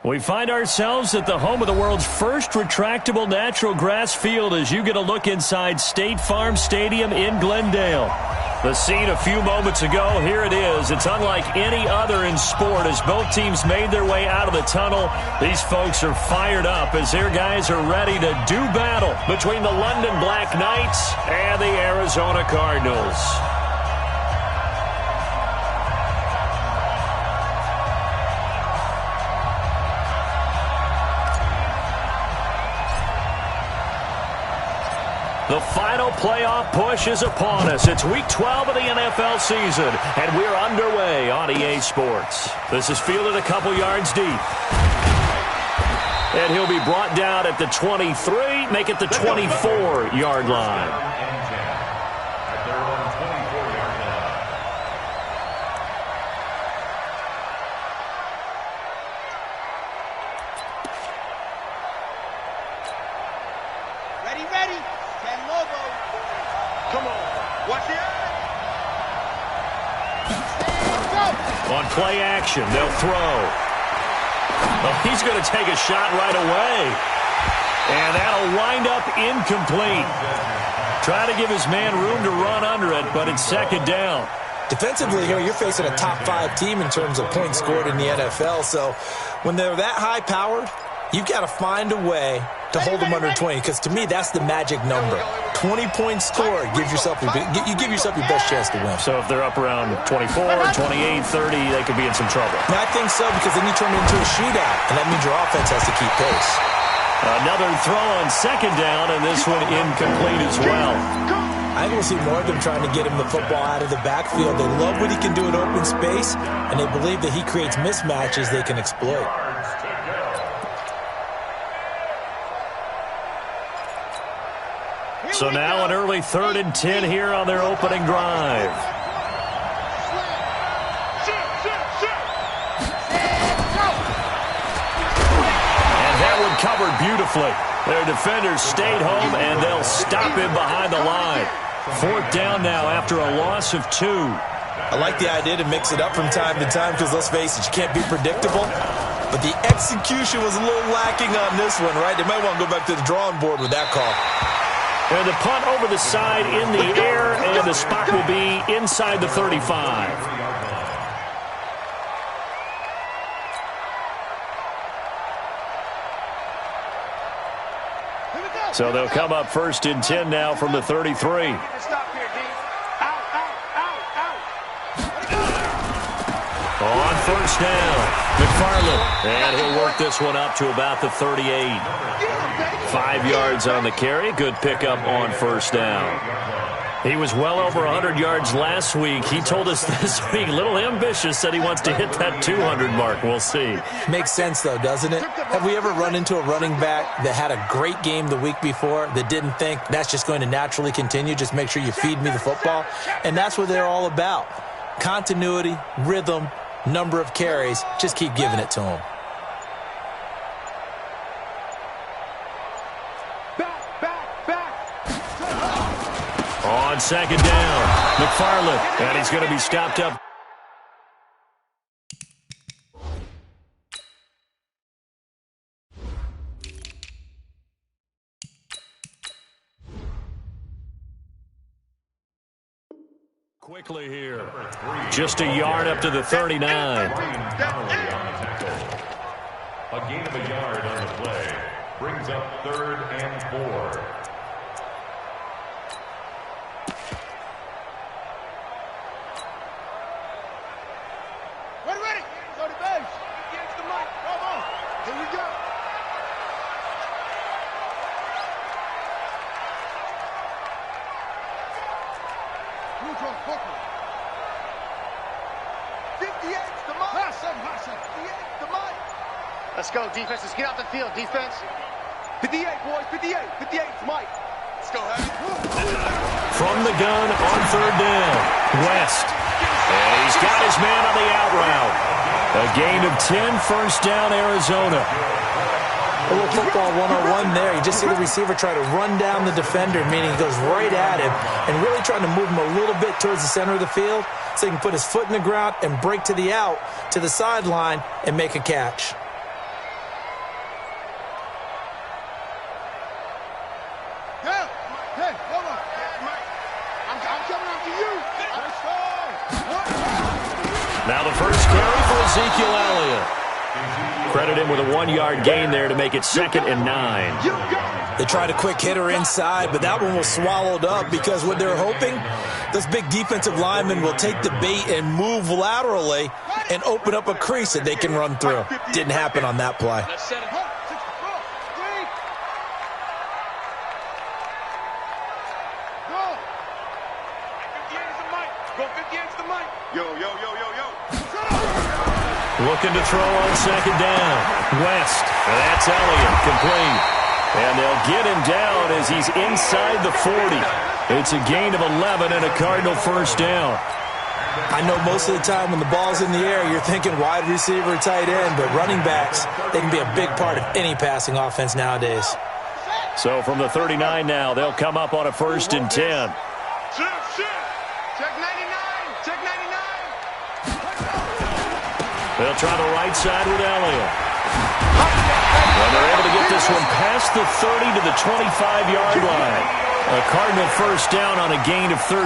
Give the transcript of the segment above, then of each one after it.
We find ourselves at the home of the world's first retractable natural grass field as you get a look inside State Farm Stadium in Glendale. The scene a few moments ago, here it is. It's unlike any other in sport as both teams made their way out of the tunnel. These folks are fired up as their guys are ready to do battle between the London Black Knights and the Arizona Cardinals. The final playoff push is upon us. It's Week 12 of the NFL season, and we're underway on EA Sports. This is fielded a couple yards deep. And he'll be brought down at the 23, make it the 24-yard line. On play action, they'll throw. Oh, he's going to take a shot right away. And that'll wind up incomplete. Trying to give his man room to run under it, but it's second down. Defensively here, you're facing a top-5 team in terms of points scored in the NFL. So when they're that high-powered, you've got to find a way to hold them under 20, because to me, that's the magic number. 20 points scored, you give yourself your best chance to win. So if they're up around 24, 28, 30, they could be in some trouble. No, I think so, because then you turn it into a shootout, and that means your offense has to keep pace. Another throw on second down, and this one incomplete as well. I think we'll see more of them trying to get him the football out of the backfield. They love what he can do in open space, and they believe that he creates mismatches they can exploit. So now an early 3rd and 10 here on their opening drive. And that one covered beautifully. Their defenders stayed home, and they'll stop him behind the line. 4th down now after a loss of 2. I like the idea to mix it up from time to time because, let's face it, you can't be predictable. But the execution was a little lacking on this one, right? They might want to go back to the drawing board with that call. And the punt over the side in the air, and the spot will be inside the 35. So they'll come up 1st and 10 now from the 33. On 1st down, McFarland, and he'll work this one up to about the 38. 5 yards on the carry. Good pickup on 1st down. He was well over 100 yards last week. He told us this week, a little ambitious, said he wants to hit that 200 mark. We'll see. Makes sense, though, doesn't it? Have we ever run into a running back that had a great game the week before that didn't think that's just going to naturally continue? Just make sure you feed me the football. And that's what they're all about. Continuity, rhythm, number of carries. Just keep giving it to him. On 2nd down, McFarland, and he's going to be stopped up. Quickly here, just a yard up to the 39. A gain of a yard on the play brings up 3rd and 4. Let's go, defense. Let's get out the field, defense. 58, boys. 58. 58, Mike. Let's go, Heavy. From the gun on 3rd down, West. And he's got his man on the out route. A gain of 10, 1st down, Arizona. A little football 101 there. You just see the receiver try to run down the defender, meaning he goes right at him and really trying to move him a little bit towards the center of the field so he can put his foot in the ground and break to the out, to the sideline, and make a catch. Now the first carry for Ezekiel Elliott. Credit him with a 1-yard gain there to make it 2nd and 9. They tried a quick hitter inside, but that one was swallowed up because what they're hoping, those big defensive linemen will take the bait and move laterally and open up a crease that they can run through. Didn't happen on that play. Looking to throw on 2nd down. West. That's Elliott. Complete. And they'll get him down as he's inside the 40. It's a gain of 11 and a Cardinal first down. I know most of the time when the ball's in the air, you're thinking wide receiver, tight end, but running backs, they can be a big part of any passing offense nowadays. So from the 39 now, they'll come up on a 1st and 10. Check 99. Check 99. They'll try the right side with Elliott. And they're able to get this one past the 30 to the 25-yard line. A Cardinal first down on a gain of 13.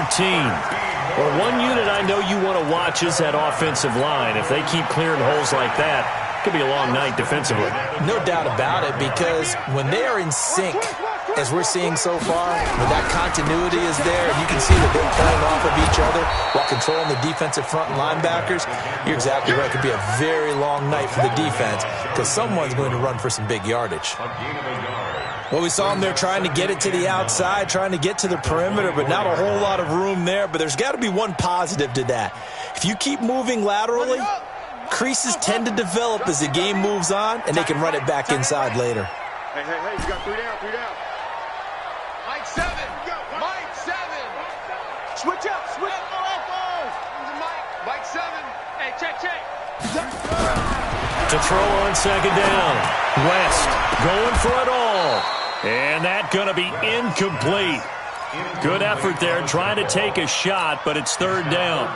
Well, one unit I know you want to watch is that offensive line. If they keep clearing holes like that, it could be a long night defensively. No doubt about it, because when they are in sync, as we're seeing so far, when that continuity is there, and you can see that they're playing off of each other while controlling the defensive front and linebackers, you're exactly right. It could be a very long night for the defense because someone's going to run for some big yardage. Well, we saw them there trying to get it to the outside, trying to get to the perimeter, but not a whole lot of room there. But there's got to be one positive to that. If you keep moving laterally, creases tend to develop as the game moves on, and they can run it back inside later. Hey, you got 3 down, 3 down. Mike 7. Mike 7. Switch up, switch. Mike 7. Hey, check. To throw on 2nd down. West going for it all. And that's going to be incomplete. Good effort there trying to take a shot, but it's 3rd down.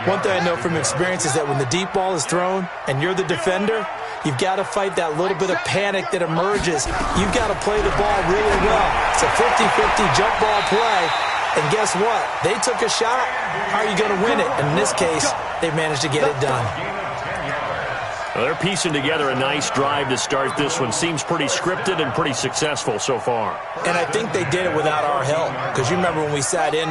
One thing I know from experience is that when the deep ball is thrown and you're the defender, you've got to fight that little bit of panic that emerges. You've got to play the ball really well. It's a 50-50 jump ball play. And guess what? They took a shot. How are you going to win it? And in this case, they managed to get it done. Well, they're piecing together a nice drive to start this one. Seems pretty scripted and pretty successful so far. And I think they did it without our help. Because you remember when we sat in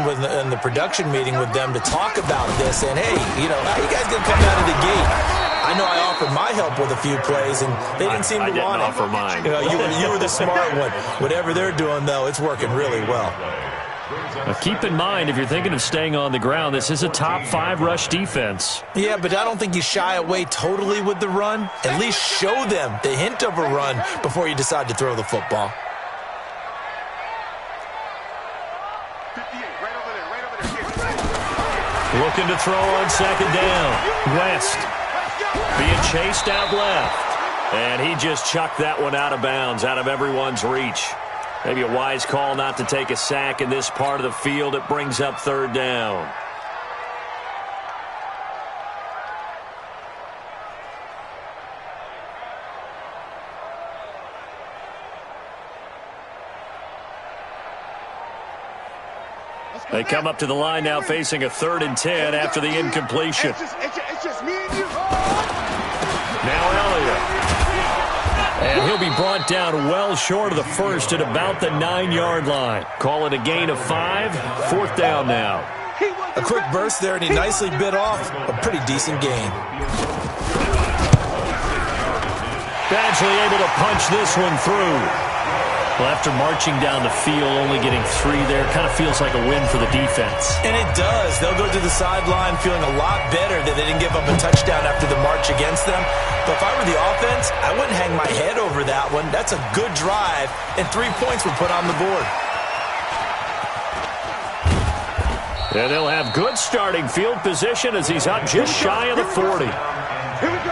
the production meeting with them to talk about this, and hey, how you guys going to come out of the gate? I know I offered my help with a few plays, and they didn't seem to want it. I didn't offer mine. You were the smart one. Whatever they're doing, though, it's working really well. Now keep in mind, if you're thinking of staying on the ground, this is a top 5 rush defense. Yeah, but I don't think you shy away totally with the run. At least show them the hint of a run before you decide to throw the football. 58, right over there. Looking to throw on 2nd down. West being chased out left. And he just chucked that one out of bounds, out of everyone's reach. Maybe a wise call not to take a sack in this part of the field. It brings up 3rd down. They come up to the line now facing a 3rd and 10 after the incompletion. It's just me and you. Now Elliott. And he'll be brought down well short of the first at about the 9-yard line. Call it a gain of 5. 4th down now. A quick burst there, and he nicely bit off a pretty decent gain. Badgley able to punch this one through. Well, after marching down the field, only getting 3 there, kind of feels like a win for the defense. And it does. They'll go to the sideline feeling a lot better that they didn't give up a touchdown after the march against them. But if I were the offense, I wouldn't hang my head over that one. That's a good drive, and 3 points were put on the board. And they'll have good starting field position as he's up just shy of the 40. Here we go.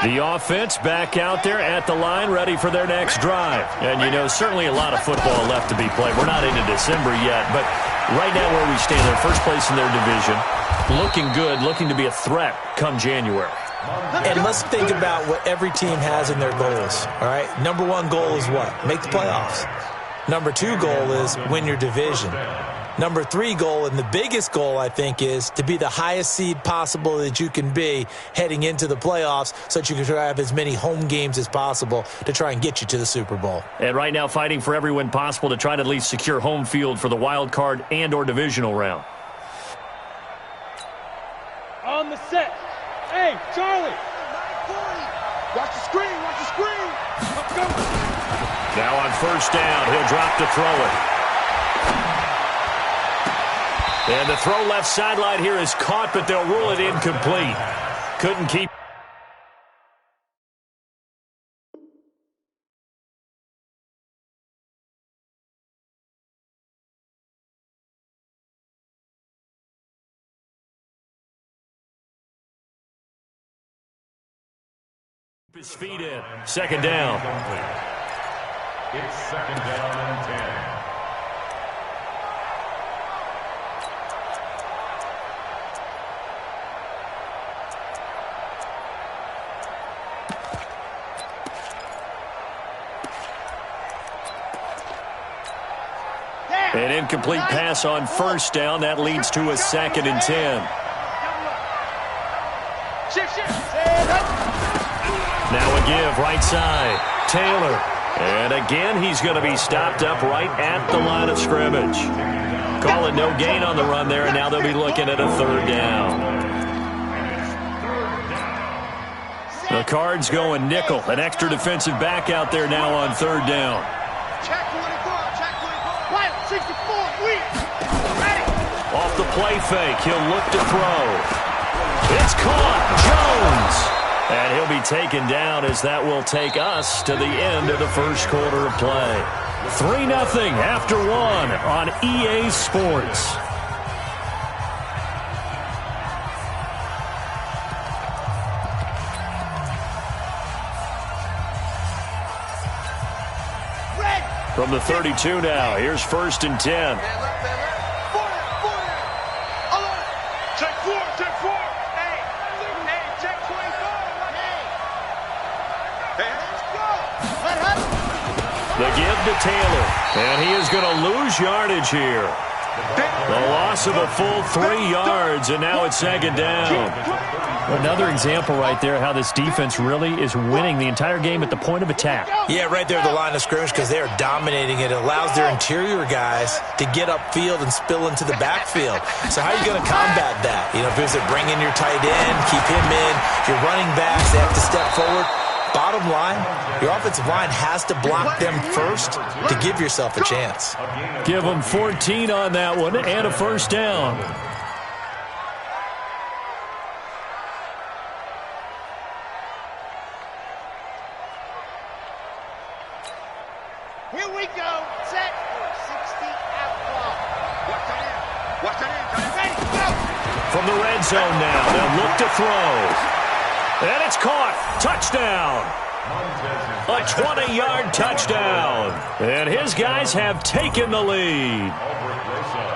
The offense back out there at the line, ready for their next drive. And, certainly a lot of football left to be played. We're not into December yet, but right now where we stand, they're first place in their division. Looking good, looking to be a threat come January. And let's think about what every team has in their goals, all right? Number one goal is what? Make the playoffs. Number two goal is win your division. Number three goal, and the biggest goal, I think, is to be the highest seed possible that you can be heading into the playoffs so that you can have as many home games as possible to try and get you to the Super Bowl. And right now fighting for every win possible to try to at least secure home field for the wild card and or divisional round. On the set. Hey, Charlie. Watch the screen. Watch the screen. Let's go. Now on first down, he'll drop to throw it. And the throw left sideline here is caught, but they'll rule it incomplete. Couldn't keep. His feet in. Second down. It's second down and 10. An incomplete pass on first down. That leads to a second and 10. Now a give, right side. Taylor. And again, he's going to be stopped up right at the line of scrimmage. Call it no gain on the run there, and now they'll be looking at a third down. The Cards going nickel. An extra defensive back out there now on third down. Off the play fake, he'll look to throw. It's caught. Jones. And he'll be taken down as that will take us to the end of the first quarter of play. 3-0 after one on EA Sports. From the 32 now, here's first and 10. The give to Taylor, and he is going to lose yardage here. The loss of a full 3 yards, and now it's second down. Another example right there how this defense really is winning the entire game at the point of attack. Yeah, right there at the line of scrimmage because they are dominating it. It allows their interior guys to get upfield and spill into the backfield. So how are you going to combat that? You know, if it's bring in your tight end, keep him in, your running backs, they have to step forward. Bottom line, your offensive line has to block them first to give yourself a chance. Give them 14 on that one and a first down. Here we go. Set. 60 out ball. Watch that in. Ready, go. From the red zone now, they'll look to throw. And it's caught. Touchdown. A 20-yard touchdown. And his guys have taken the lead.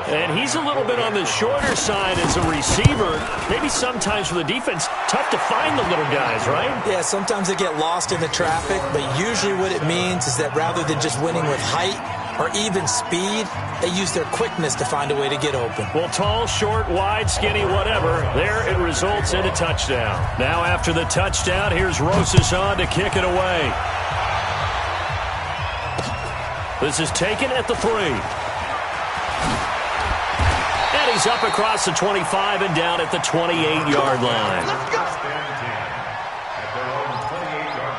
And he's a little bit on the shorter side as a receiver. Maybe sometimes for the defense, tough to find the little guys, right? Yeah, sometimes they get lost in the traffic, but usually what it means is that rather than just winning with height or even speed, they use their quickness to find a way to get open. Well, tall, short, wide, skinny, whatever, there it results in a touchdown. Now after the touchdown, here's Rosas on to kick it away. This is taken at the 3. And he's up across the 25 and down at the 28-yard line. Let's go. At their own 28-yard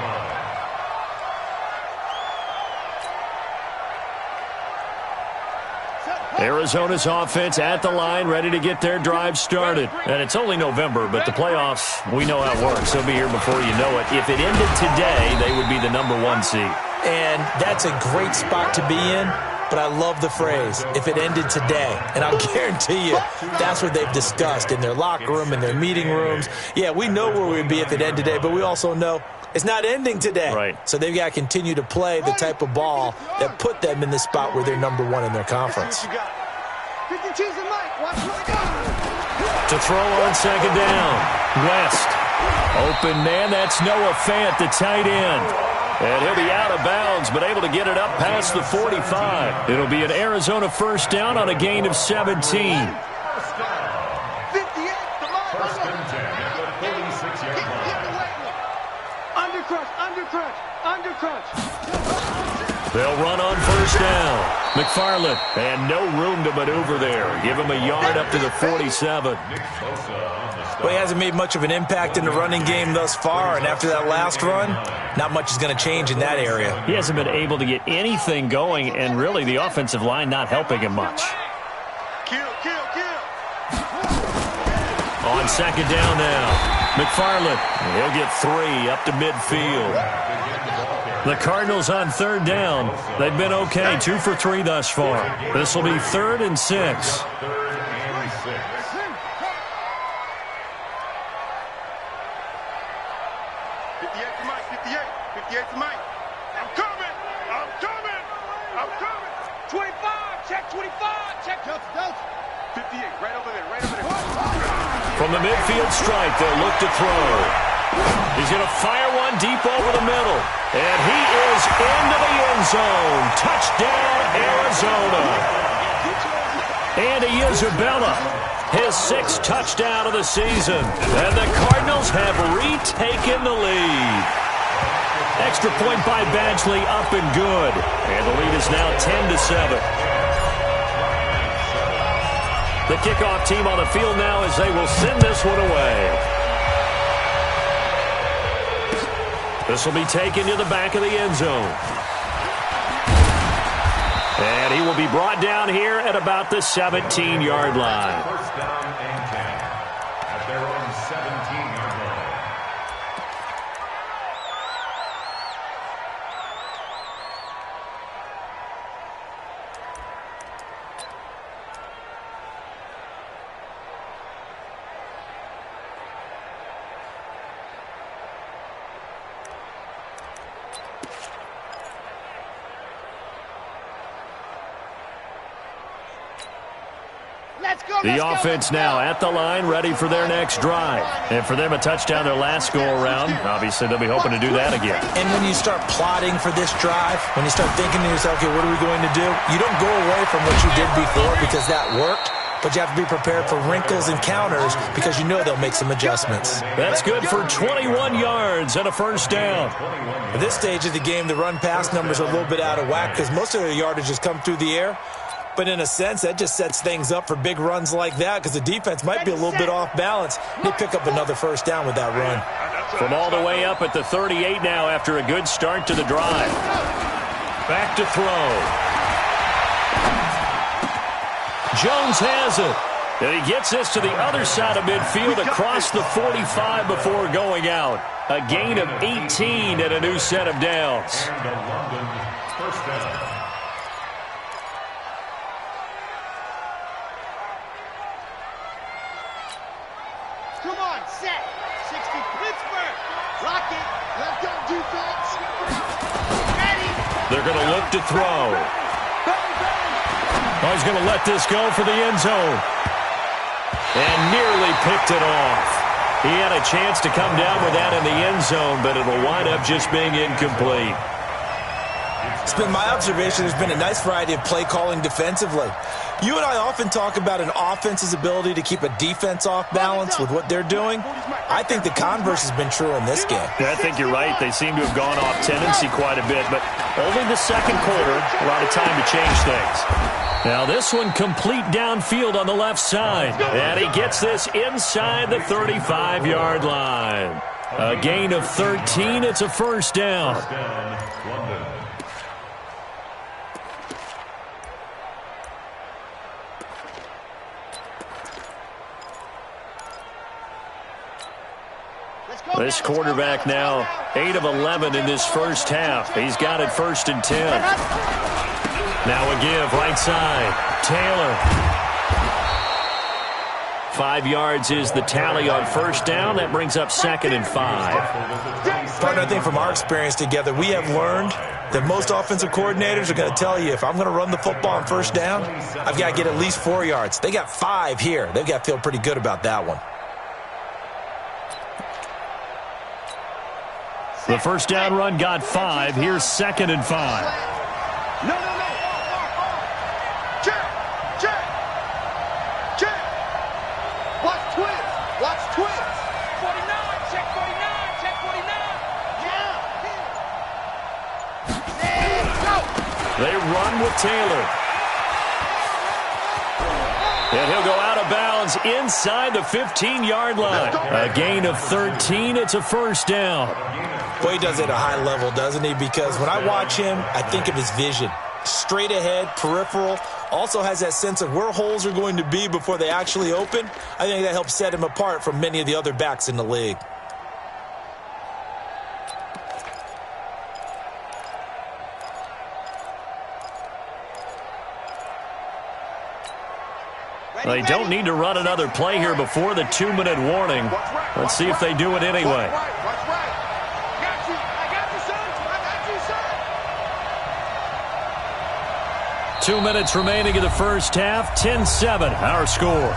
line. Arizona's offense at the line, ready to get their drive started. And it's only November, but the playoffs, we know how it works. They'll be here before you know it. If it ended today, they would be the #1 seed. And that's a great spot to be in, but I love the phrase, if it ended today. And I'll guarantee you, that's what they've discussed in their locker room, in their meeting rooms. Yeah, we know where we'd be if it ended today, but we also know it's not ending today. Right. So they've got to continue to play the type of ball that put them in the spot where they're #1 in their conference. To throw on second down, West. Open man, that's Noah Fant, the tight end. And he'll be out of bounds, but able to get it up past the 45. It'll be an Arizona first down on a gain of 17. 58, come on. First and 10 at the 46-yard line. Undercrunch. They'll run on first down. McFarland, and no room to maneuver there. Give him a yard up to the 47. Well, he hasn't made much of an impact in the running game thus far, and after that last run, not much is going to change in that area. He hasn't been able to get anything going, and really the offensive line not helping him much. Kill. On second down now, McFarland, he'll get 3 up to midfield. The Cardinals on third down. They've been okay, 2 for 3 thus far. This will be 3rd and 6. From the midfield stripe, they'll look to throw. He's going to fire one deep over the middle. And he is into the end zone. Touchdown, Arizona. Andy Isabella, his 6th touchdown of the season. And the Cardinals have retaken the lead. Extra point by Badgley, up and good. And the lead is now 10-7. The kickoff team on the field now as they will send this one away. This will be taken to the back of the end zone. And he will be brought down here at about the 17-yard line. First down and 10 at their own 17-yard line. The offense now at the line, ready for their next drive. And for them, a touchdown their last go-around. Obviously, they'll be hoping to do that again. And when you start plotting for this drive, when you start thinking to yourself, okay, what are we going to do? You don't go away from what you did before because that worked, but you have to be prepared for wrinkles and counters because you know they'll make some adjustments. That's good for 21 yards and a first down. At this stage of the game, the run-pass numbers are a little bit out of whack because most of their yardage has come through the air. But in a sense, that just sets things up for big runs like that because the defense might be a little bit off balance. They pick up another first down with that run. From all the way up at the 38 now after a good start to the drive. Back to throw. Jones has it. And he gets this to the other side of midfield across the 45 before going out. A gain of 18 and a new set of downs. And the London first down. Come on, set. 60, Pittsburgh. Lock it. Let's go, defense. Ready. They're going to look to throw. Oh, he's going to let this go for the end zone. And nearly picked it off. He had a chance to come down with that in the end zone, but it'll wind up just being incomplete. It's been my observation there's been a nice variety of play calling defensively. You and I often talk about an offense's ability to keep a defense off balance with what they're doing. I think the converse has been true in this game. Yeah, I think you're right. They seem to have gone off tendency quite a bit, but only the second quarter, a lot of time to change things. Now this one complete downfield on the left side. And he gets this inside the 35-yard line. A gain of 13. It's a first down. London. This quarterback now 8 of 11 in this first half. He's got it 1st and 10. Now a give right side. Taylor. 5 yards is the tally on first down. That brings up 2nd and 5. Partner, I think from our experience together, we have learned that most offensive coordinators are going to tell you, if I'm going to run the football on first down, I've got to get at least 4 yards. They got 5 here. They've got to feel pretty good about that one. The first down run got 5. Here's 2nd and 5. No. Check. Watch twins. 49, check 49, check 49. They run with Taylor. And he'll go out of bounds inside the 15-yard line. A gain of 13. It's a first down. Boy, he does it at a high level, doesn't he? Because when I watch him, I think of his vision. Straight ahead, peripheral. Also has that sense of where holes are going to be before they actually open. I think that helps set him apart from many of the other backs in the league. They don't need to run another play here before the 2-minute warning. Let's see if they do it anyway. I got you, son. 2 minutes remaining in the first half. 10-7, our score.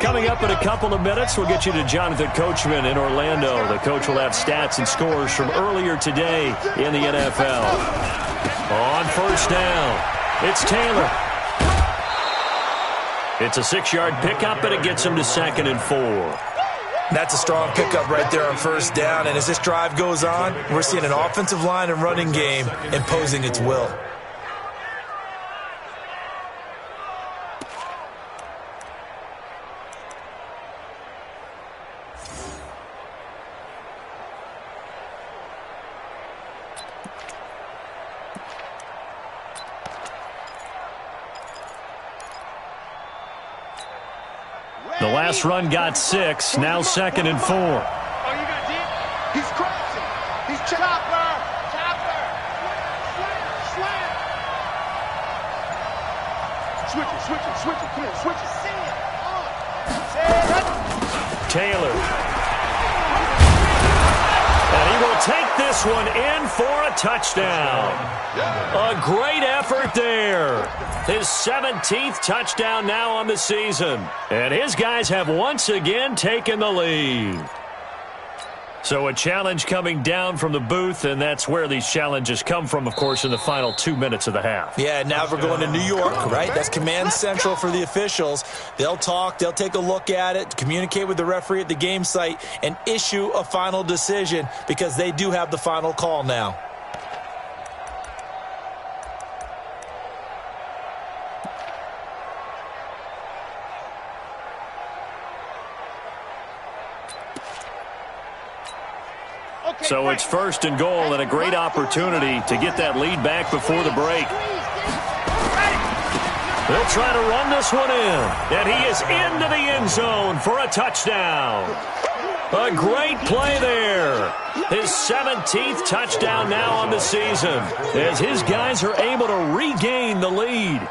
Coming up in a couple of minutes, we'll get you to Jonathan Coachman in Orlando. The coach will have stats and scores from earlier today in the NFL. On first down, it's Taylor. It's a 6-yard pickup, and it gets him to 2nd and 4. That's a strong pickup right there on first down. And as this drive goes on, we're seeing an offensive line and running game imposing its will. The last run got 6, now 2nd and 4. Oh, you got deep? He's crossing. He's chopper. Switch it. Come here, switch it. Taylor. And he will take this one in for a touchdown. A great effort there. His 17th touchdown now on the season. And his guys have once again taken the lead. So a challenge coming down from the booth, and that's where these challenges come from, of course, in the final 2 minutes of the half. Yeah, now we're going to New York, right? That's command central for the officials. They'll talk, they'll take a look at it, communicate with the referee at the game site, and issue a final decision because they do have the final call now. So it's 1st and goal and a great opportunity to get that lead back before the break. They'll try to run this one in, and he is into the end zone for a touchdown. A great play there. His 17th touchdown now on the season as his guys are able to regain the lead.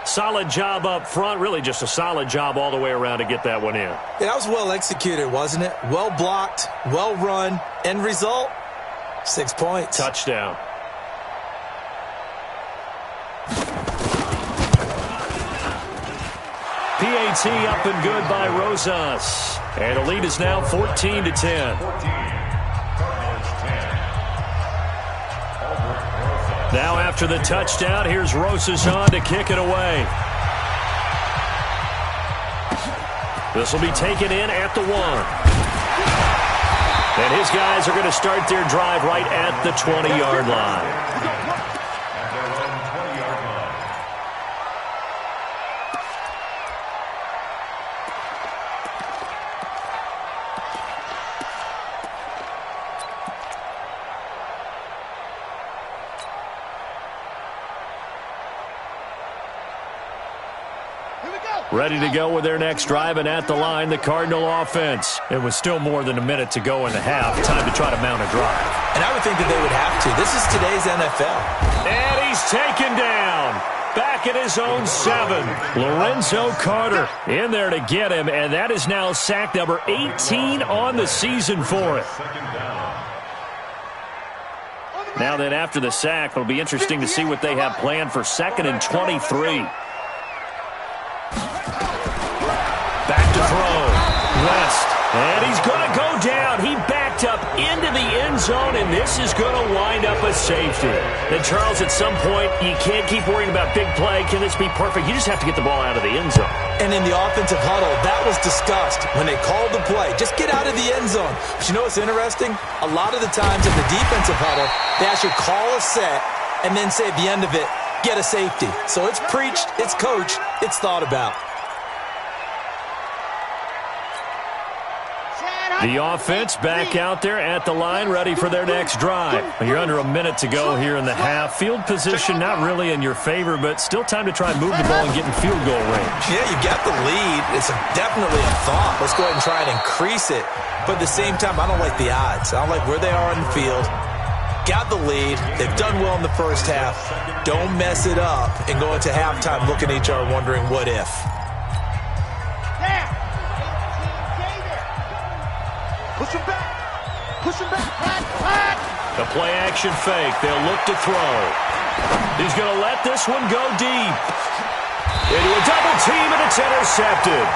Solid job up front, really just a solid job all the way around to get that one in. Yeah, that was well executed, wasn't it? Well blocked, well run. End result, 6 points. Touchdown. PAT up and good by Rosas. And the lead is now 14-10. Now after the touchdown, here's Rosas on to kick it away. This will be taken in at the 1. And his guys are going to start their drive right at the 20-yard line. Ready to go with their next drive, and at the line, the Cardinal offense. It was still more than a minute to go in the half. Time to try to mount a drive. And I would think that they would have to. This is today's NFL. And he's taken down. back at his own 7. Lorenzo Carter in there to get him, and that is now sack number 18 on the season for him. Now then, after the sack, it'll be interesting to see what they have planned for 2nd and 23. Back to throw. West. And he's going to go down. He backed up into the end zone, and this is going to wind up a safety. And, Charles, at some point, you can't keep worrying about big play. Can this be perfect? You just have to get the ball out of the end zone. And in the offensive huddle, that was discussed when they called the play. Just get out of the end zone. But you know what's interesting? A lot of the times in the defensive huddle, they actually call a set and then say at the end of it, get a safety. So it's preached, it's coached, it's thought about. The offense back out there at the line, ready for their next drive. You're under a minute to go here in the half. Field position not really in your favor, but still time to try and move the ball and get in field goal range. Yeah, you got the lead. It's definitely a thought. Let's go ahead and try and increase it. But at the same time, I don't like the odds. I don't like where they are on the field. Got the lead. They've done well in the first half. Don't mess it up and go into halftime looking at each other wondering what if. Push him back. Push him back. Back. The play action fake. They'll look to throw. He's going to let this one go deep. Into a double team, and it's intercepted.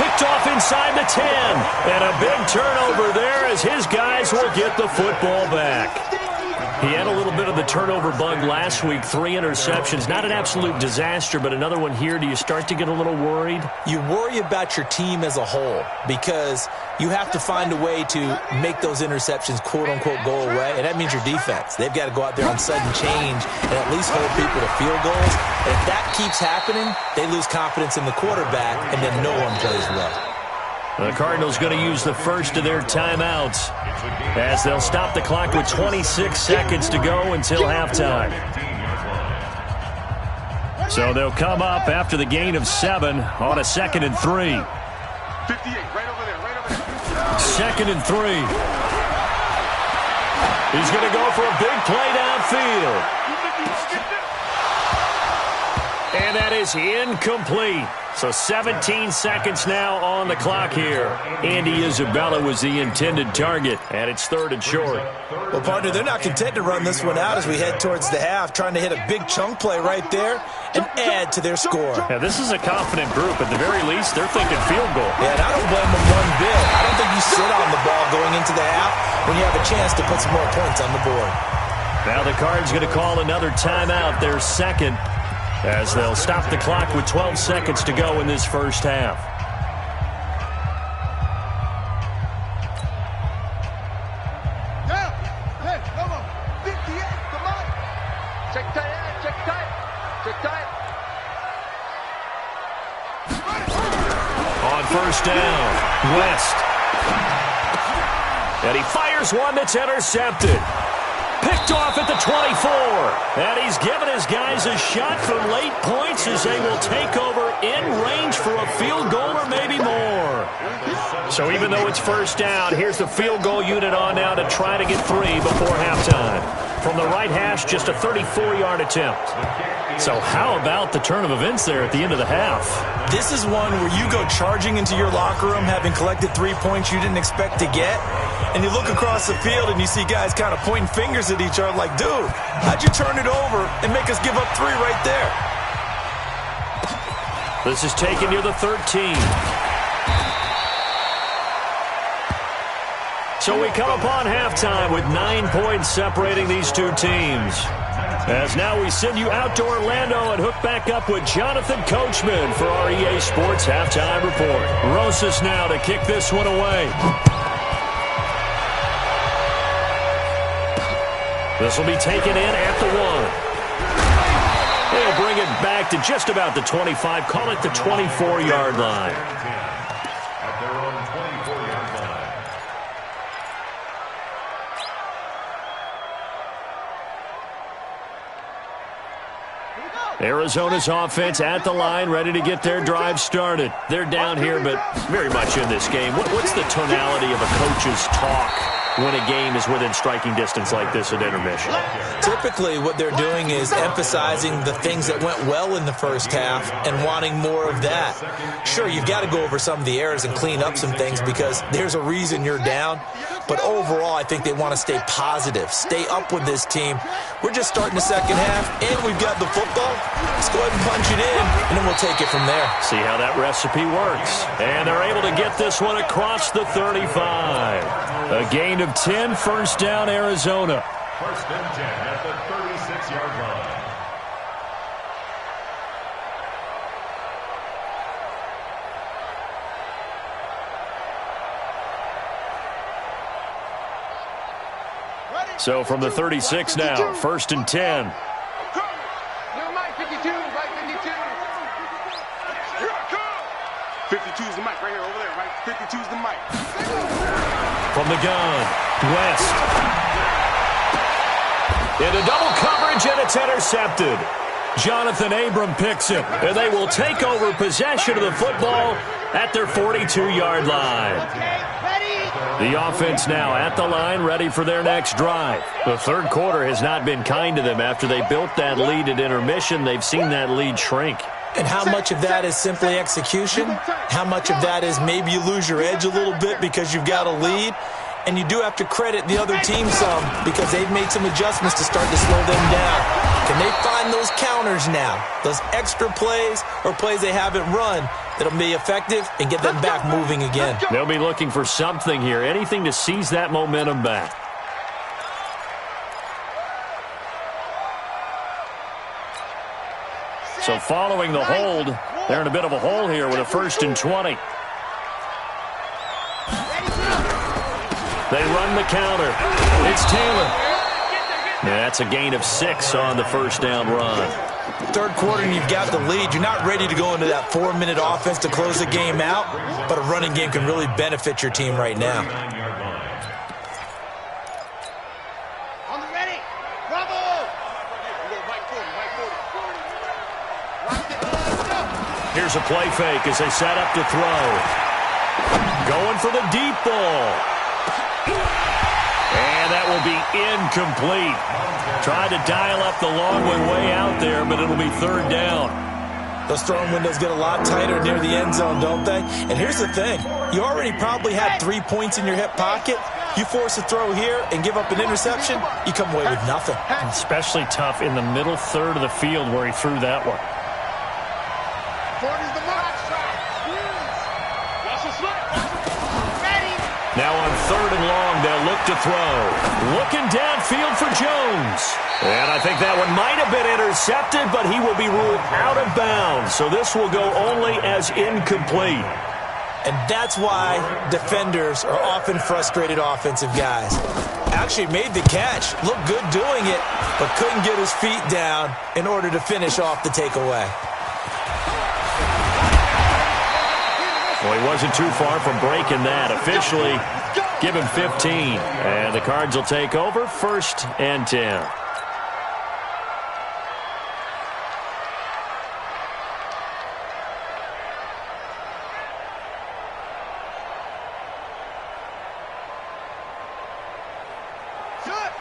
Picked off inside the 10. And a big turnover there as his guys will get the football back. He had a little bit of the turnover bug last week, 3 interceptions. Not an absolute disaster, but another one here. Do you start to get a little worried? You worry about your team as a whole because you have to find a way to make those interceptions, quote-unquote, go away, and that means your defense. They've got to go out there on sudden change and at least hold people to field goals. And if that keeps happening, they lose confidence in the quarterback, and then no one plays well. The Cardinals going to use the first of their timeouts as they'll stop the clock with 26 seconds to go until halftime. So they'll come up after the gain of 7 on a 2nd and 3. 58, right over there, right over there. 2nd and 3. He's going to go for a big play downfield. And that is incomplete. So 17 seconds now on the clock here. Andy Isabella was the intended target, and it's 3rd and short. Well, partner, they're not content to run this one out as we head towards the half, trying to hit a big chunk play right there and add to their score. Yeah, this is a confident group. At the very least, they're thinking field goal. Yeah, and I don't blame them one bit. I don't think you sit on the ball going into the half when you have a chance to put some more points on the board. Now the Cards going to call another timeout, their 2nd, as they'll stop the clock with 12 seconds to go in this first half. Hey, come on. 58, come on. Check tight, check tight. Check tight. On first down, West. And he fires one that's intercepted. Picked off at the 24. And he's given his guys a shot for late points as they will take over in range for a field goal or maybe more. So even though it's first down, here's the field goal unit on now to try to get 3 before halftime. From the right hash, just a 34-yard attempt. So how about the turn of events there at the end of the half? This is one where you go charging into your locker room having collected 3 points you didn't expect to get, and you look across the field and you see guys kind of pointing fingers at each other like, dude, how'd you turn it over and make us give up 3 right there? This is taken near the 13. So we come upon halftime with 9 points separating these two teams. As now we send you out to Orlando and hook back up with Jonathan Coachman for our EA Sports Halftime Report. Rosas now to kick this one away. This will be taken in at the 1. They'll bring it back to just about the 25. Call it the 24-yard line. At their own 24-yard line. Arizona's offense at the line, ready to get their drive started. They're down here, but very much in this game. What's the tonality of a coach's talk when a game is within striking distance like this at intermission. Typically, what they're doing is emphasizing the things that went well in the first half and wanting more of that. Sure, you've got to go over some of the errors and clean up some things because there's a reason you're down. But overall, I think they want to stay positive, stay up with this team. We're just starting the second half, and we've got the football. Let's go ahead and punch it in, and then we'll take it from there. See how that recipe works. And they're able to get this one across the 35. A gain of 10, first down, Arizona. First and 10 at the 36-yard line. So from the 36 now, first and 10. Number 52, right 52. 52 is the mic right here, over there, right? 52 is the mic. From the gun, West. Into double coverage, and it's intercepted. Jonathan Abram picks it, and they will take over possession of the football at their 42-yard line. The offense now at the line, ready for their next drive. The third quarter has not been kind to them. After they built that lead at intermission, they've seen that lead shrink. And how much of that is simply execution? How much of that is maybe you lose your edge a little bit because you've got a lead? And you do have to credit the other team some because they've made some adjustments to start to slow them down. Can they find those counters now, those extra plays or plays they haven't run that'll be effective and get them back moving again? They'll be looking for something here, anything to seize that momentum back. So following the hold, they're in a bit of a hole here with a first and 20. They run the counter. It's Taylor. That's a gain of 6 on the first down run. Third quarter, and you've got the lead. You're not ready to go into that 4-minute offense to close the game out, but a running game can really benefit your team right now. On the ready. Bravo. Here's a play fake as they set up to throw. Going for the deep ball. And that will be incomplete. Tried to dial up the long way out there, but it'll be third down. Those throwing windows get a lot tighter near the end zone, don't they? And here's the thing. You already probably had 3 points in your hip pocket. You force a throw here and give up an interception, you come away with nothing. Especially tough in the middle third of the field where he threw that one. Now on third and long, they'll look to throw. Looking downfield for Jones. And I think that one might have been intercepted, but he will be ruled out of bounds. So this will go only as incomplete. And that's why defenders are often frustrated offensive guys. Actually made the catch, looked good doing it, but couldn't get his feet down in order to finish off the takeaway. Well, he wasn't too far from breaking that. Officially, give him 15. And the Cards will take over, first and 10.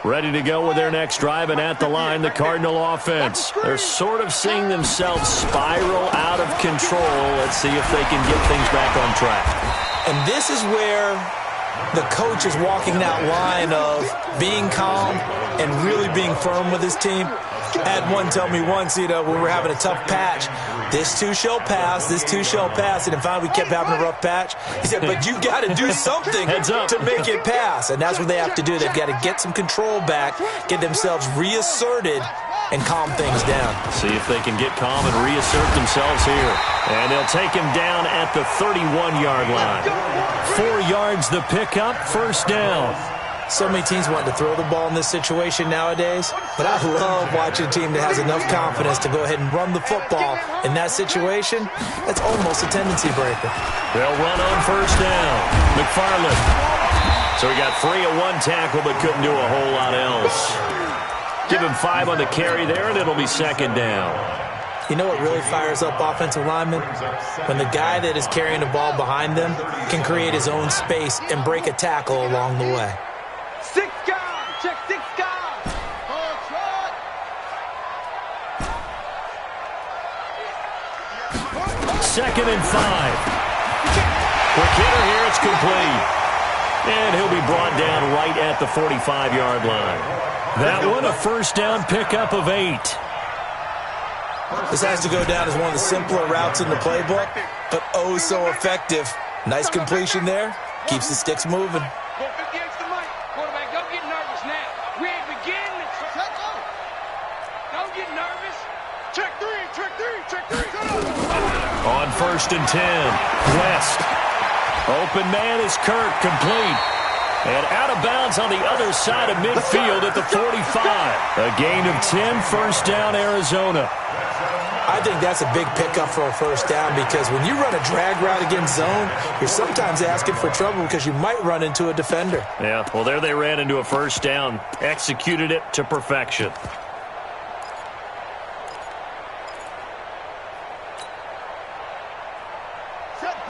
Ready to go with their next drive, and at the line, the Cardinal offense. They're sort of seeing themselves spiral out of control. Let's see if they can get things back on track. And this is where the coach is walking that line of being calm and really being firm with his team. I had one tell me once, when we were having a tough patch, this too shall pass, this too shall pass. And finally we kept having a rough patch. He said, but you got to do something to make it pass. And that's what they have to do. They've got to get some control back, get themselves reasserted, and calm things down. See if they can get calm and reassert themselves here. And they'll take him down at the 31-yard line. 4 yards the pickup, first down. So many teams want to throw the ball in this situation nowadays, but I love watching a team that has enough confidence to go ahead and run the football in that situation. That's almost a tendency breaker. They'll run on first down. McFarland. So he got free of one tackle but couldn't do a whole lot else. Give him 5 on the carry there, and it'll be second down. You know what really fires up offensive linemen? When the guy that is carrying the ball behind them can create his own space and break a tackle along the way. 2nd and 5. Quick hitter here, it's complete. And he'll be brought down right at the 45-yard line. That one, a first down pickup of 8. This has to go down as one of the simpler routes in the playbook, but oh so effective. Nice completion there. Keeps the sticks moving. Quarterback, don't get nervous now. We ain't beginning. Don't get nervous. Check three. On 1st and 10, West. Open man is Kirk, complete. And out of bounds on the other side of midfield at the 45. A gain of 10, first down, Arizona. I think that's a big pickup for a first down because when you run a drag route against zone, you're sometimes asking for trouble because you might run into a defender. Yeah, well, there they ran into a first down. Executed it to perfection.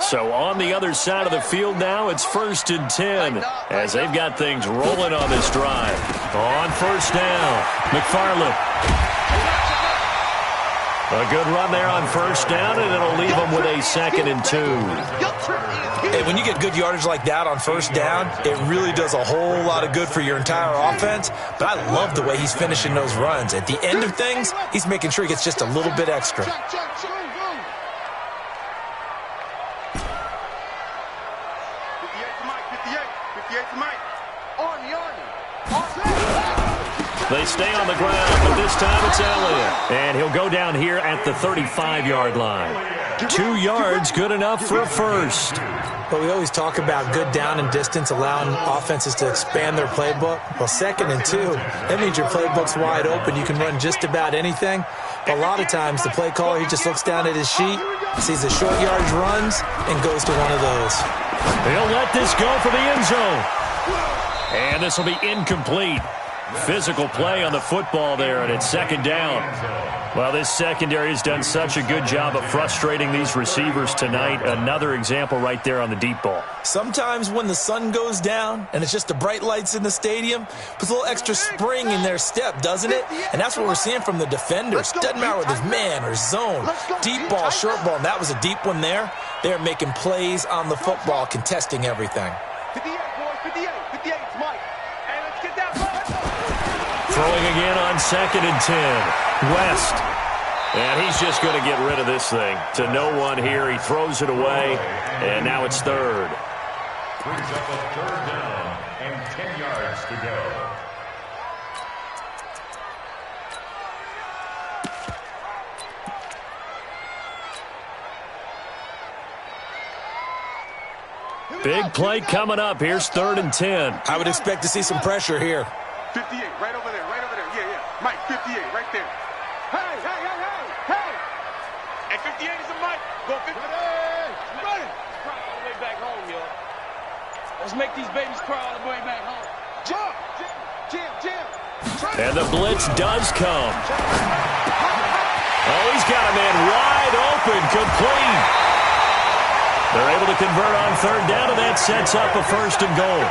So on the other side of the field now, it's 1st and 10 as they've got things rolling on this drive. On first down, McFarland. A good run there on first down, and it'll leave them with a 2nd and 2. Hey, when you get good yardage like that on first down, it really does a whole lot of good for your entire offense. But I love the way he's finishing those runs. At the end of things, he's making sure he gets just a little bit extra. They stay on the ground, but this time it's Elliott. And he'll go down here at the 35-yard line. 2 yards, good enough for a first. But we always talk about good down and distance, allowing offenses to expand their playbook. Well, 2nd and 2, that means your playbook's wide open. You can run just about anything. But a lot of times, the play caller, he just looks down at his sheet, sees the short yardage runs, and goes to one of those. He'll let this go for the end zone. And this will be incomplete. Physical play on the football there, and it's 2nd down. Well, this secondary has done such a good job of frustrating these receivers tonight. Another example right there on the deep ball. Sometimes when the sun goes down and it's just the bright lights in the stadium, puts a little extra spring in their step, doesn't it? And that's what we're seeing from the defenders. Doesn't matter whether it's man or zone, deep ball, short ball, and that was a deep one there. They're making plays on the football, contesting everything. 58, boys, 58, 58, it's Mike. Hey, let's get that ball. Throwing again on 2nd and 10. West. And he's just going to get rid of this thing. To no one here. He throws it away. And now it's 3rd. Brings up a 3rd down and 10 yards to go. Big play coming up. Here's 3rd and 10. I would expect to see some pressure here. 58, right over there, yeah. Mike, 58, right there. Hey! And 58 is a Mike. Go 50. Run it. Cry all the way back home, yo. Let's make these babies cry all the way back home. Jim. And the blitz does come. Oh, he's got a man wide open, complete. They're able to convert on 3rd down, and that sets up a 1st and goal.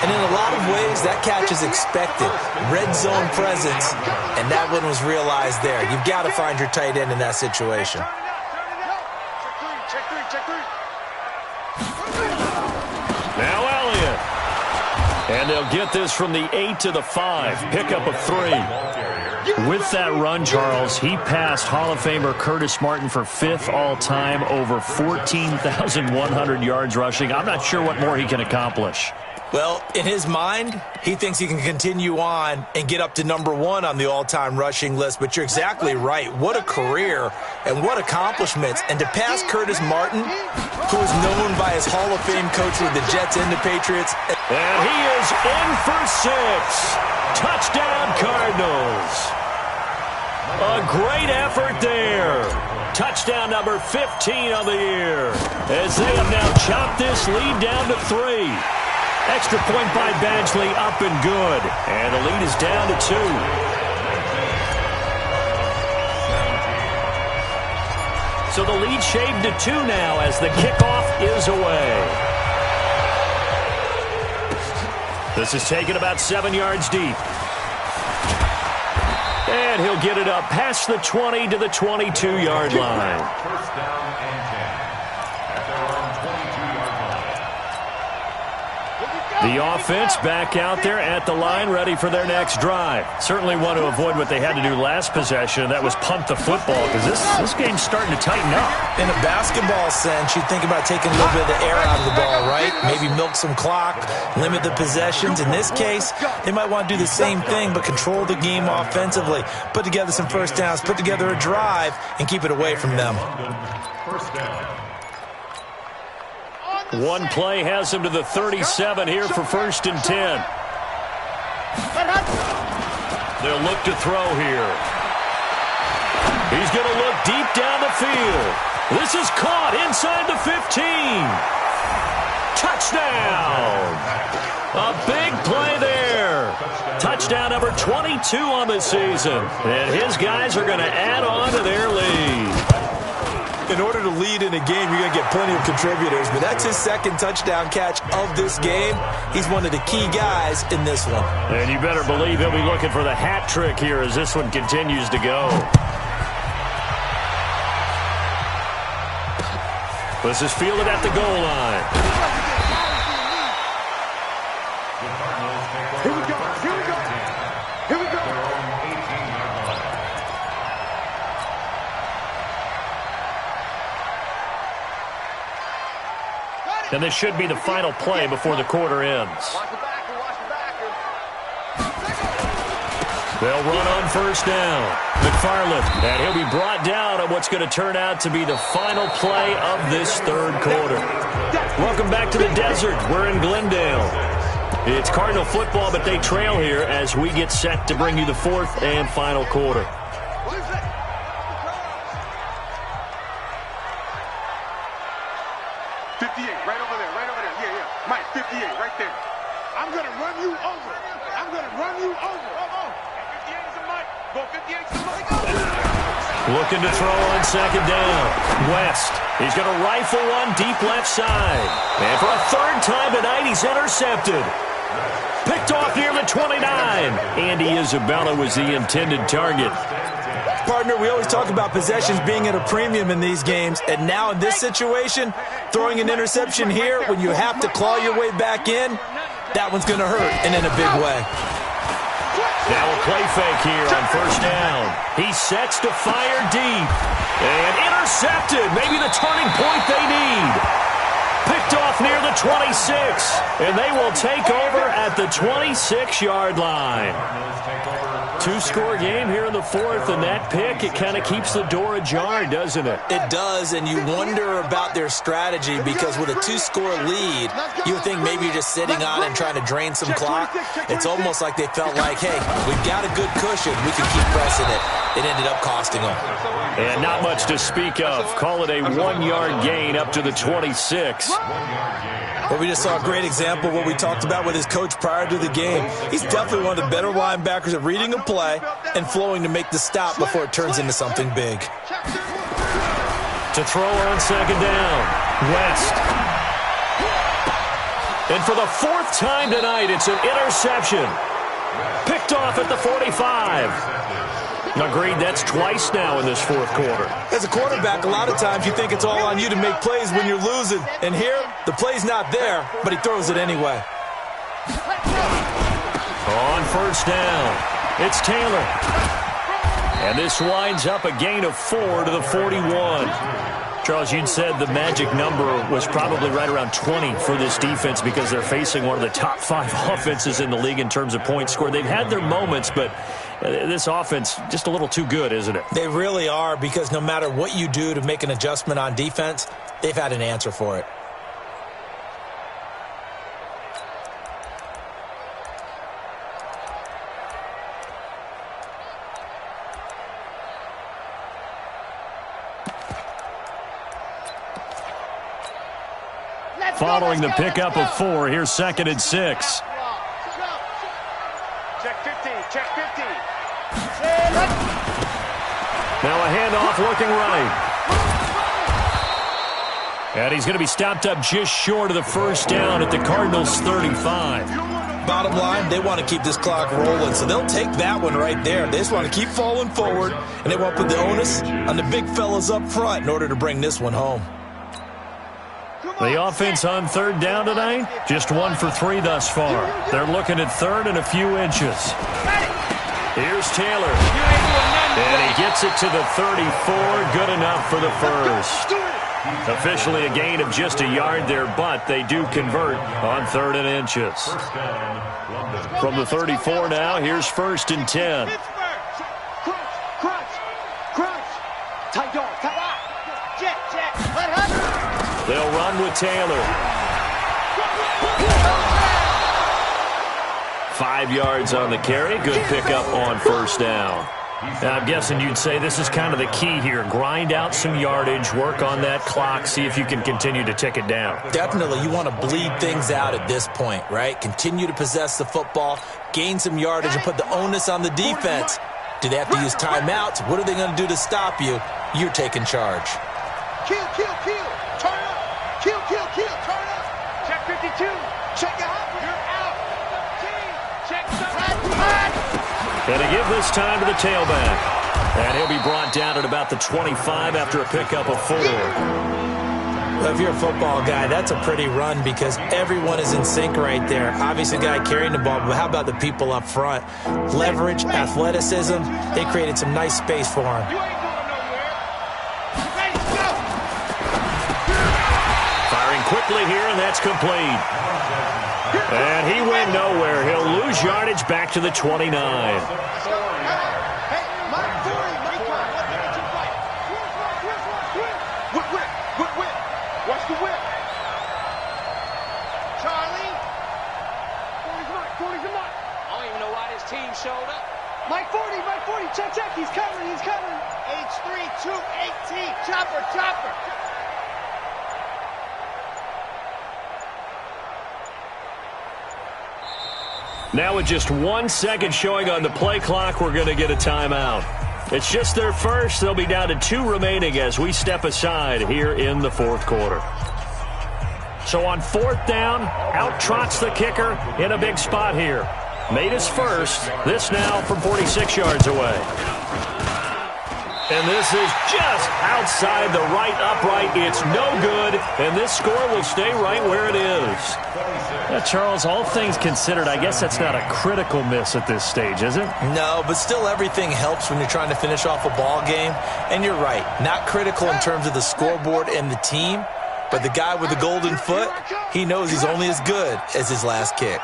And in a lot of ways, that catch is expected. Red zone presence, and that one was realized there. You've got to find your tight end in that situation. Check three. Now Elliott. And they'll get this from the 8 to the 5. Pickup of 3. With that run, Charles, he passed Hall of Famer Curtis Martin for 5th all-time, over 14,100 yards rushing. I'm not sure what more he can accomplish. Well, in his mind, he thinks he can continue on and get up to number 1 on the all-time rushing list. But you're exactly right. What a career and what accomplishments. And to pass Curtis Martin, who is known by his Hall of Fame coach with the Jets and the Patriots. And he is in for 6. Touchdown, Cardinals. A great effort there. Touchdown number 15 on the year, as they have now chopped this lead down to 3. Extra point by Badgley, up and good. And the lead is down to 2. So the lead shaved to 2 now as the kickoff is away. This is taken about 7 yards deep. And he'll get it up past the 20 to the 22-yard line. First down and 10 at their own 22-yard line. The offense back out there at the line, ready for their next drive. Certainly want to avoid what they had to do last possession, and that was punt the football, because this game's starting to tighten up. In a basketball sense, you think about taking a little bit of the air out of the ball, right? Maybe milk some clock, limit the possessions. In this case, they might want to do the same thing, but control the game offensively. Put together some first downs, put together a drive, and keep it away from them. First down. One play has him to the 37 here for 1st and 10. They'll look to throw here. He's going to look deep down the field. This is caught inside the 15. Touchdown. A big play there. Touchdown number 22 on the season. And his guys are going to add on to their lead. In order to lead in a game, you're going to get plenty of contributors, but that's his second touchdown catch of this game. He's one of the key guys in this one. And you better believe he'll be looking for the hat trick here as this one continues to go. This is fielded at the goal line. Here we go. Here we go. Here we go. And this should be the final play before the quarter ends. Watch the backer. Watch the backer. They'll run on first down. McFarland, and he'll be brought down on what's going to turn out to be the final play of this third quarter. Welcome back to the desert. We're in Glendale. It's Cardinal football, but they trail here as we get set to bring you the fourth and final quarter. 58, right over there, right over there. Yeah, yeah. Mike, 58, right there. I'm going to run you over. I'm going to run you over. Come on. 58 is a Mike. Go 58 is a Mike. Looking to throw on second down. West. He's going to rifle one deep left side. And for a third time tonight, he's intercepted. Picked off near the 29. Andy Isabella was the intended target. Partner, we always talk about possessions being at a premium in these games, and now in this situation, throwing an interception here when you have to claw your way back in, that one's going to hurt, and in a big way. Now a play fake here on first down. He sets to fire deep. And intercepted. Maybe the turning point they need. Picked off near the 26. And they will take over at the 26-yard line. Two-score game here in the fourth, and that pick, it kind of keeps the door ajar, doesn't it? It does, and you wonder about their strategy because with a two-score lead, you would think maybe you're just sitting on and trying to drain some clock. It's almost like they felt like, hey, we've got a good cushion. We can keep pressing it. It ended up costing them. And not much to speak of. Call it a one-yard gain up to the 26. Well, we just saw a great example of what we talked about with his coach prior to the game. He's definitely one of the better linebackers at reading a play and flowing to make the stop before it turns into something big. To throw on second down, West. And for the fourth time tonight, it's an interception. Picked off at the 45. Agreed, that's twice now in this fourth quarter. As a quarterback, a lot of times you think it's all on you to make plays when you're losing. And here, the play's not there, but he throws it anyway. On first down, it's Taylor. And this winds up a gain of 4 to the 41. Charles, you'd said the magic number was probably right around 20 for this defense because they're facing one of the top 5 offenses in the league in terms of points scored. They've had their moments, but this offense just a little too good, isn't it? They really are, because no matter what you do to make an adjustment on defense, they've had an answer for it. Following the pickup of 4, here's 2nd and 6. Check 15, check 15. Now a handoff looking right. And he's going to be stopped up just short of the first down at the Cardinals' 35. bottom line, they want to keep this clock rolling, so they'll take that one right there. They just want to keep falling forward, and they want to put the onus on the big fellas up front in order to bring this one home. The offense on third down tonight, just 1 for 3 thus far. They're looking at third and a few inches. Here's Taylor. And he gets it to the 34. Good enough for the first. Officially a gain of just a yard there, but they do convert on third and inches. From the 34 now, here's 1st and 10. They'll run with Taylor. 5 yards on the carry. Good pickup on 1st down. Now, I'm guessing you'd say this is kind of the key here. Grind out some yardage, work on that clock, see if you can continue to tick it down. Definitely. You want to bleed things out at this point, right? Continue to possess the football, gain some yardage, and put the onus on the defense. Do they have to use timeouts? What are they going to do to stop you? You're taking charge. Kill, kill, kill. Turn up. Kill, kill, kill. Turn up. Check 52. Check it out. You're out. 13. Check 17. And to give this time to the tailback. And he'll be brought down at about the 25 after a pickup of 4. Well, if you're a football guy, that's a pretty run because everyone is in sync right there. Obviously, the guy carrying the ball, but how about the people up front? Leverage, athleticism, they created some nice space for him. You ain't going nowhere. Ready, go. Firing quickly here, and that's complete. And he went nowhere. He'll lose yardage back to the 29. Watch the whip. Charlie. 40's the mark. I don't even know why this team showed up. Mike 40, check, he's coming. H3, 218, chopper. Now with just 1 second showing on the play clock, we're going to get a timeout. It's just their first. They'll be down to 2 remaining as we step aside here in the 4th quarter. So on 4th down, out trots the kicker in a big spot here. Made his first. This now from 46 yards away. And this is just outside the right upright. It's no good, and this score will stay right where it is. Yeah, Charles, all things considered, I guess that's not a critical miss at this stage, is it? No, but still everything helps when you're trying to finish off a ball game. And you're right, not critical in terms of the scoreboard and the team, but the guy with the golden foot, he knows he's only as good as his last kick.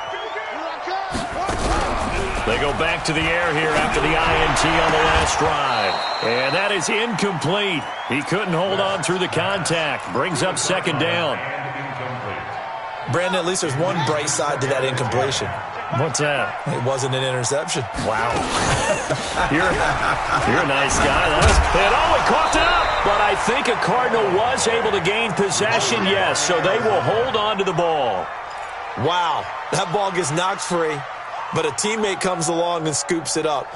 They go back to the air here after the INT on the last drive. And that is incomplete. He couldn't hold on through the contact. Brings up 2nd down. Brandon, at least there's one bright side to that incompletion. What's that? It wasn't an interception. Wow. You're a nice guy. He coughed it up. But I think a Cardinal was able to gain possession, yes. So they will hold on to the ball. Wow. That ball gets knocked free, but a teammate comes along and scoops it up.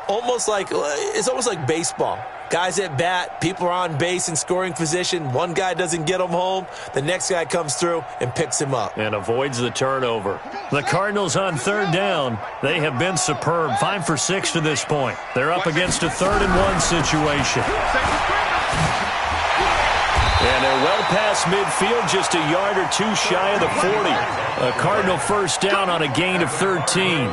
It's almost like baseball. Guys at bat, people are on base in scoring position. One guy doesn't get him home. The next guy comes through and picks him up. And avoids the turnover. The Cardinals on 3rd down. They have been superb. 5 for 6 to this point. They're up against a 3rd and 1 situation. And they're well past midfield, just a yard or 2 shy of the 40. A Cardinal 1st down on a gain of 13.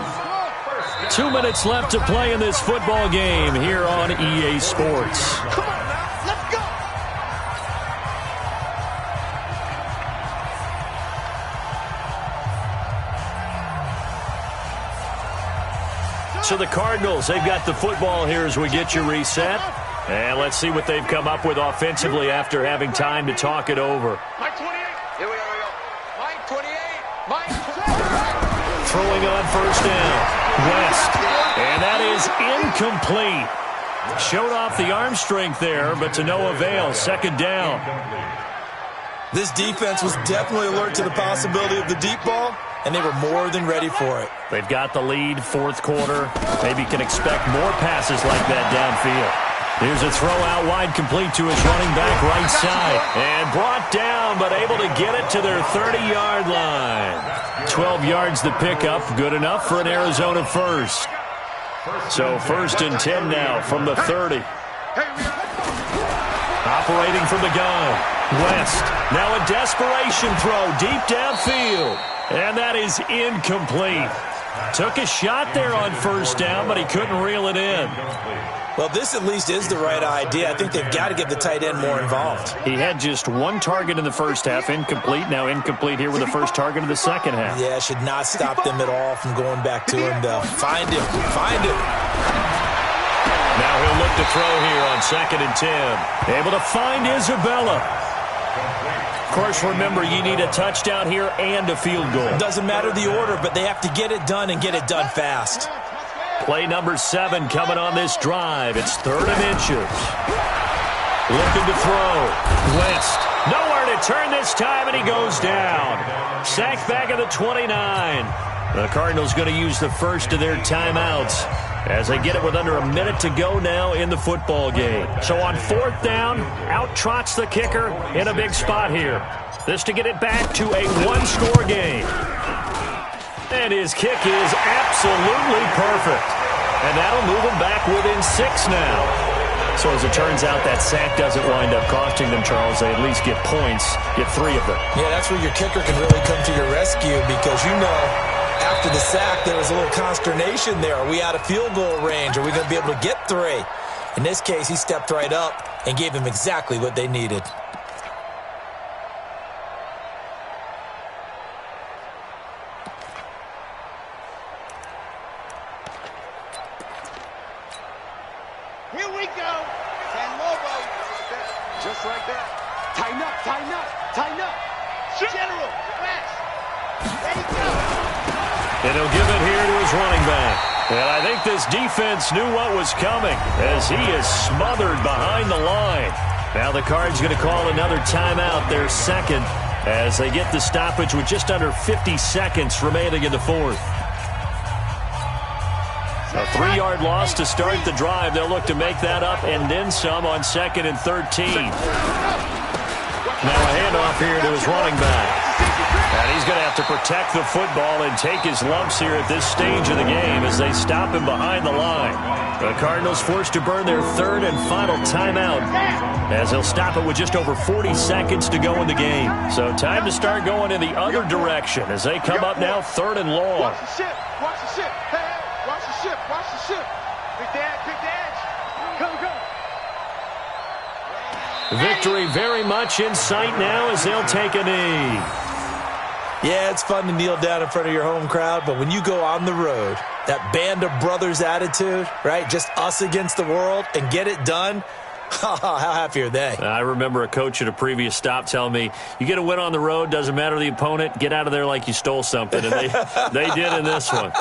2 minutes left to play in this football game here on EA Sports. Come on now, let's go. So the Cardinals, they've got the football here as we get you reset. And let's see what they've come up with offensively after having time to talk it over. Mike 28. Here we go. Mike 28. Mike 28. Throwing on 1st down. West. And that is incomplete. Showed off the arm strength there, but to no avail. 2nd down. This defense was definitely alert to the possibility of the deep ball, and they were more than ready for it. They've got the lead, 4th quarter. Maybe can expect more passes like that downfield. Here's a throw out wide, complete to his running back right side. And brought down, but able to get it to their 30-yard line. 12 yards the pickup, good enough for an Arizona first. So 1st and 10 now from the 30. Operating from the gun. West. Now a desperation throw deep downfield. And that is incomplete. Took a shot there on 1st down, but he couldn't reel it in. Well, this at least is the right idea. I think they've got to get the tight end more involved. He had just 1 target in the first half, incomplete. Now incomplete here with the first target of the second half. Yeah, should not stop them at all from going back to him, though. Find him. Find him. Now he'll look to throw here on 2nd and 10. Able to find Isabella. Of course, remember, you need a touchdown here and a field goal. Doesn't matter the order, but they have to get it done and get it done fast. Play number 7 coming on this drive. It's 3rd and inches. Looking to throw. West. Nowhere to turn this time, and he goes down. Sacked back at the 29. The Cardinals going to use the first of their timeouts as they get it with under a minute to go now in the football game. So on 4th down, out trots the kicker in a big spot here. This to get it back to a 1-score game. And his kick is absolutely perfect. And that'll move him back within 6 now. So as it turns out, that sack doesn't wind up costing them, Charles. They at least get points, get 3 of them. Yeah, that's where your kicker can really come to your rescue because, you know, after the sack, there was a little consternation there. Are we out of field goal range? Are we going to be able to get 3? In this case, he stepped right up and gave them exactly what they needed. Here we go. San Lobo. Just like that. Tighten up, tighten up, tighten up. General, West. Ready, go. And he'll give it here to his running back. And I think this defense knew what was coming as he is smothered behind the line. Now the Cards going to call another timeout, their 2nd, as they get the stoppage with just under 50 seconds remaining in the 4th. A 3-yard loss to start the drive. They'll look to make that up and then some on 2nd and 13. Now a handoff here to his running back. And he's going to have to protect the football and take his lumps here at this stage of the game as they stop him behind the line. The Cardinals forced to burn their 3rd and final timeout as they'll stop it with just over 40 seconds to go in the game. So time to start going in the other direction as they come up now 3rd and long. Watch the ship. Watch the ship. Hey, watch the ship. Watch the ship. Big Dad. Big Dad. Go, go. Victory very much in sight now as they'll take a knee. Yeah, it's fun to kneel down in front of your home crowd, but when you go on the road, that band of brothers attitude, right, just us against the world, and get it done, how happy are they? I remember a coach at a previous stop telling me, you get a win on the road, doesn't matter the opponent, get out of there like you stole something, and they did in this one.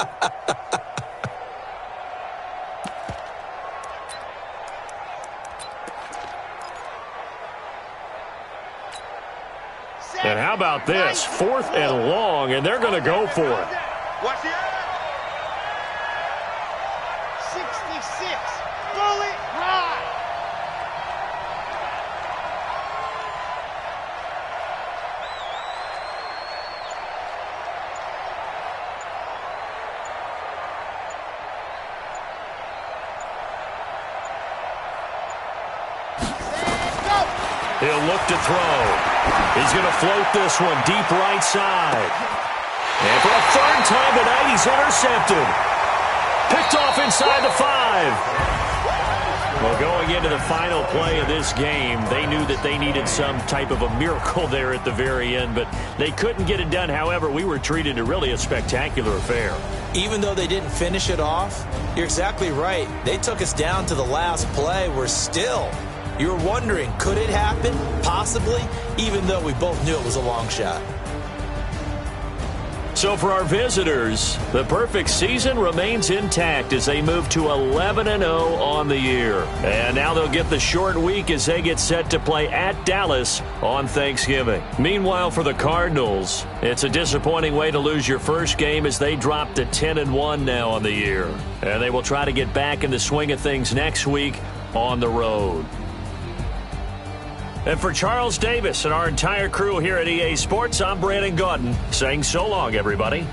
And how about this? 4th and long, and they're going to go for it. Watch the 66. Bullet ride. He'll look to throw. He's going to float this one deep right side. And for a 3rd time tonight, he's intercepted. Picked off inside the 5. Well, going into the final play of this game, they knew that they needed some type of a miracle there at the very end, but they couldn't get it done. However, we were treated to really a spectacular affair. Even though they didn't finish it off, you're exactly right. They took us down to the last play. We're still... You're wondering, could it happen? Possibly, even though we both knew it was a long shot. So for our visitors, the perfect season remains intact as they move to 11-0 on the year. And now they'll get the short week as they get set to play at Dallas on Thanksgiving. Meanwhile, for the Cardinals, it's a disappointing way to lose your first game as they drop to 10-1 now on the year. And they will try to get back in the swing of things next week on the road. And for Charles Davis and our entire crew here at EA Sports, I'm Brandon Gaudin saying so long, everybody.